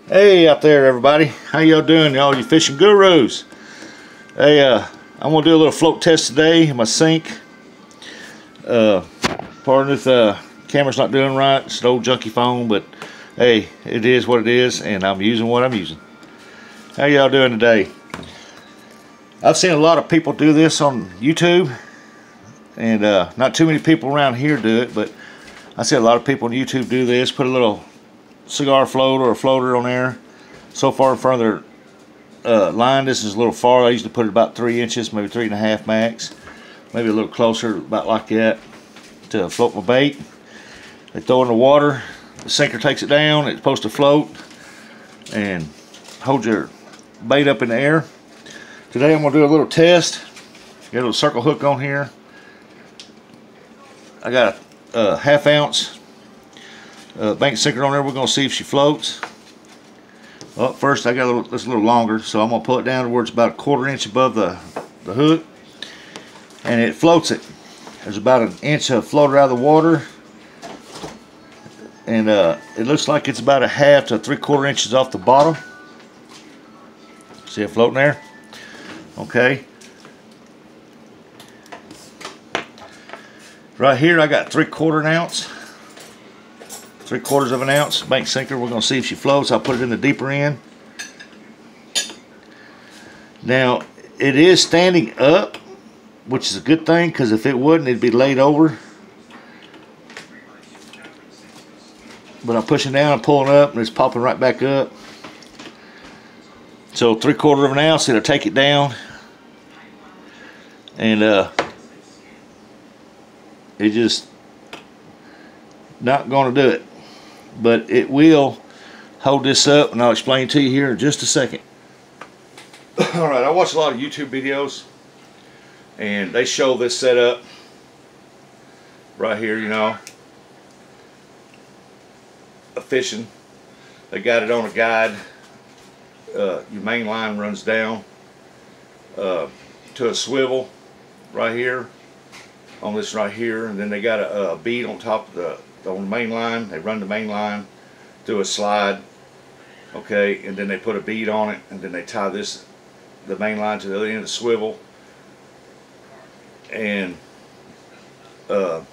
Hey out there everybody, how y'all doing, y'all you fishing gurus? Hey, I'm gonna do a little float test today in my sink. Pardon if the camera's not doing right, it's an old junky phone, but hey, it is what it is and I'm using what I'm using. How y'all doing today? I've seen a lot of people do this on YouTube, and not too many people around here do it, but I see a lot of people on YouTube do this. Put a little cigar float or a floater on there. So far in front of their line, this is a little far. I usually put it about 3 inches, maybe 3.5 max, maybe a little closer, about like that, to float my bait. They throw it in the water, the sinker takes it down, it's supposed to float and hold your bait up in the air. Today I'm going to do a little test. Got a little circle hook on here. I got a 1/2 ounce bank sinker on there. We're going to see if she floats. Well, first I got this a little longer, so I'm going to pull it down to where it's about 1/4 inch above the hook, and it floats it. There's about 1 inch of floater out of the water, and it looks like it's about 1/2 to 3/4 inches off the bottom. See it floating there? Okay. Right here I got 3/4 ounce. 3/4 of an ounce bank sinker. We're going to see if she floats. I'll put it in the deeper end. Now it is standing up, which is a good thing, because if it wouldn't, it'd be laid over. But I'm pushing down and pulling up, and it's popping right back up. So 3/4 of an ounce, it'll take it down, and it just not going to do it. But it will hold this up, and I'll explain to you here in just a second. Alright, I watch a lot of YouTube videos, and they show this setup right here, you know, of fishing. They got it on a guide. Your main line runs down to a swivel right here on this right here, and then they got a bead on top of on the main line. They run the main line through a slide, okay, and then they put a bead on it, and then they tie the main line to the other end of the swivel, and that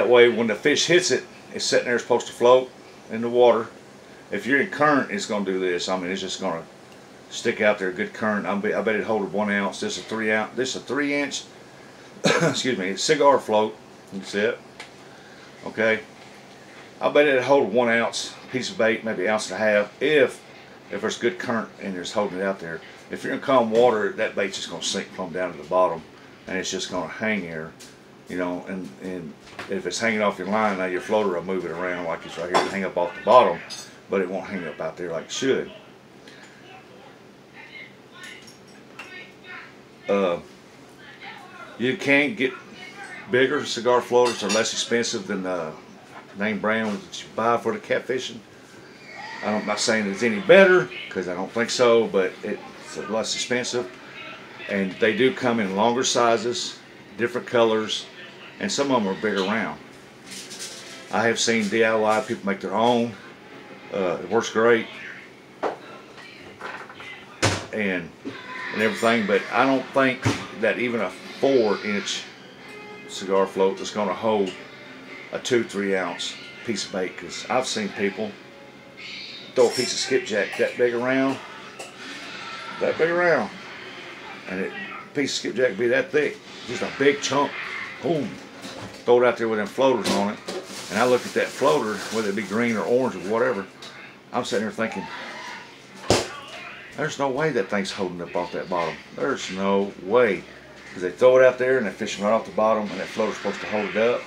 way when the fish hits it, it's sitting there, supposed to float in the water. If you're in current, it's going to do this. I mean, it's just going to stick out there, good current. I bet it hold 1 ounce. This is a 3 ounce. This is a 3 inch excuse me, cigar float. You see it? Okay. I bet it'd hold 1 ounce piece of bait, maybe 1.5 ounces, if there's good current and there's holding it out there. If you're in calm water, that bait's just going to sink plumb down to the bottom, and it's just going to hang here, you know. And if it's hanging off your line, now your floater will move it around like it's right here to hang up off the bottom, but it won't hang up out there like it should. You can get bigger cigar floaters. Are less expensive than the name brand that you buy for the catfishing. I'm not saying it's any better, because I don't think so, but it's less expensive. And they do come in longer sizes, different colors, and some of them are bigger round. I have seen DIY people make their own. It works great, and everything, but I don't think that even a 4-inch cigar float is going to hold a 2-3 ounce piece of bait, because I've seen people throw a piece of skipjack that big around, and a piece of skipjack be that thick, just a big chunk, boom, throw it out there with them floaters on it. And I look at that floater, whether it be green or orange or whatever, I'm sitting there thinking, there's no way that thing's holding up off that bottom. There's no way. Because they throw it out there and they're fishing right off the bottom, and that floater's supposed to hold it up.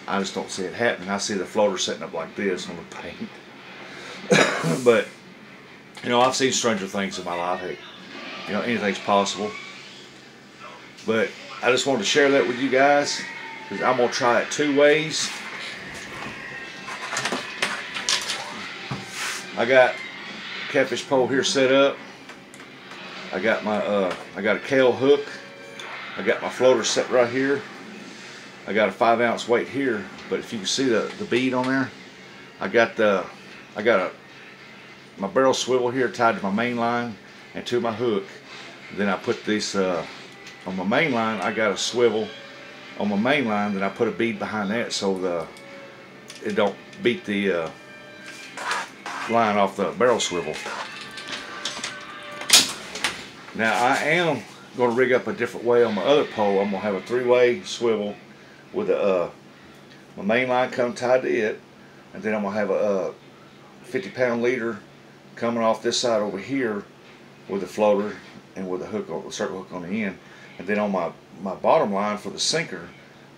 I just don't see it happening. I see the floater sitting up like this on the paint. But, you know, I've seen stranger things in my life. Hey, you know, anything's possible. But I just wanted to share that with you guys, because I'm going to try it 2 ways. I got catfish pole here set up. I got my I got a Kahle hook. I got my floater set right here. I got a 5 ounce weight here, but if you can see the bead on there, I got my barrel swivel here tied to my main line and to my hook. Then I put this on my main line. I got a swivel on my main line. Then I put a bead behind that so it don't beat the line off the barrel swivel. Now I am going to rig up a different way on my other pole. I'm going to have a 3-way swivel with my main line come tied to it, and then I'm going to have a 50-pound leader coming off this side over here with a floater and with a circle hook on the end. And then on my bottom line for the sinker,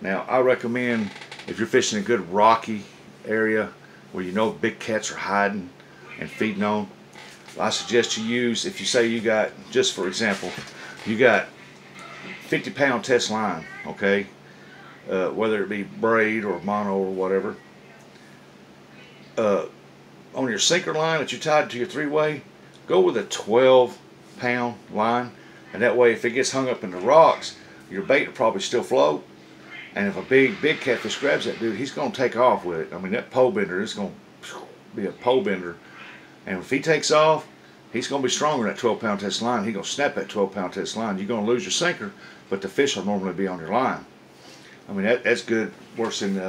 now I recommend if you're fishing a good rocky area where you know big cats are hiding and feeding on, I suggest you use, if you say you got, just for example, you got 50-pound test line, okay, whether it be braid or mono or whatever, on your sinker line that you tied to your 3-way, go with a 12-pound line, and that way if it gets hung up in the rocks, your bait will probably still float, and if a big catfish grabs that dude, he's going to take off with it. I mean, that pole bender is going to be a pole bender, and if he takes off, he's going to be stronger than that 12-pound test line. He's going to snap that 12-pound test line. You're going to lose your sinker, but the fish will normally be on your line. I mean, that's good, worse in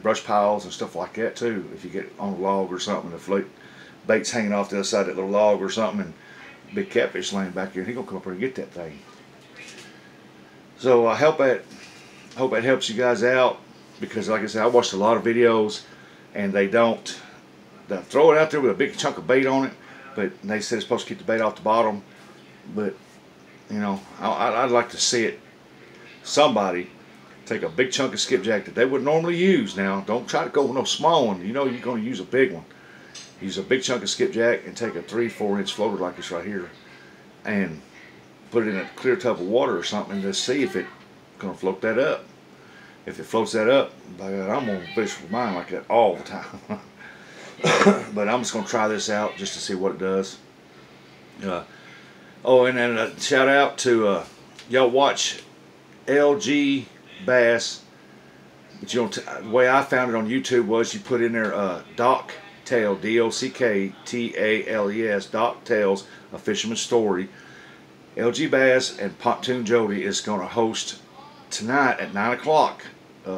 brush piles and stuff like that too. If you get on a log or something, the bait's hanging off the other side of that little log or something, and big catfish laying back here, he's going to come up here and get that thing. So I hope that helps you guys out, because like I said, I watched a lot of videos and they throw it out there with a big chunk of bait on it, but they said it's supposed to keep the bait off the bottom. But you know, I'd like to see it, somebody take a big chunk of skipjack that they would normally use. Now don't try to go with no small one, you know you're going to use a big one. Use a big chunk of skipjack and take a 3-4 inch floater like this right here and put it in a clear tub of water or something and just see if it's going to float that up. If it floats that up, by God, I'm going to fish with mine like that all the time. But I'm just going to try this out just to see what it does. Oh, and then a shout out to y'all watch LG Bass. But you know, the way I found it on YouTube was you put in there Docktail, D-O-C-K-T-A-L-E-S, Docktails, A Fisherman's Story. LG Bass and Pontoon Jody is going to host tonight at 9 o'clock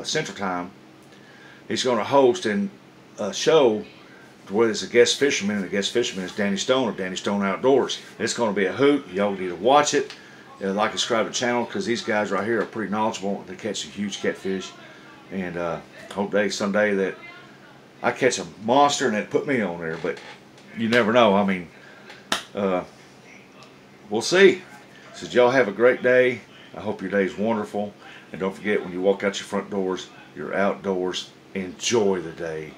Central Time. He's going to host a show where there's a guest fisherman, and the guest fisherman is Danny Stone of Danny Stone Outdoors. It's going to be a hoot. Y'all need to watch it. Like and subscribe to the channel, because these guys right here are pretty knowledgeable. They catch some huge catfish, and hope someday that I catch a monster and that put me on there. But you never know. I mean, we'll see. So y'all have a great day. I hope your day is wonderful. And don't forget, when you walk out your front doors, you're outdoors. Enjoy the day.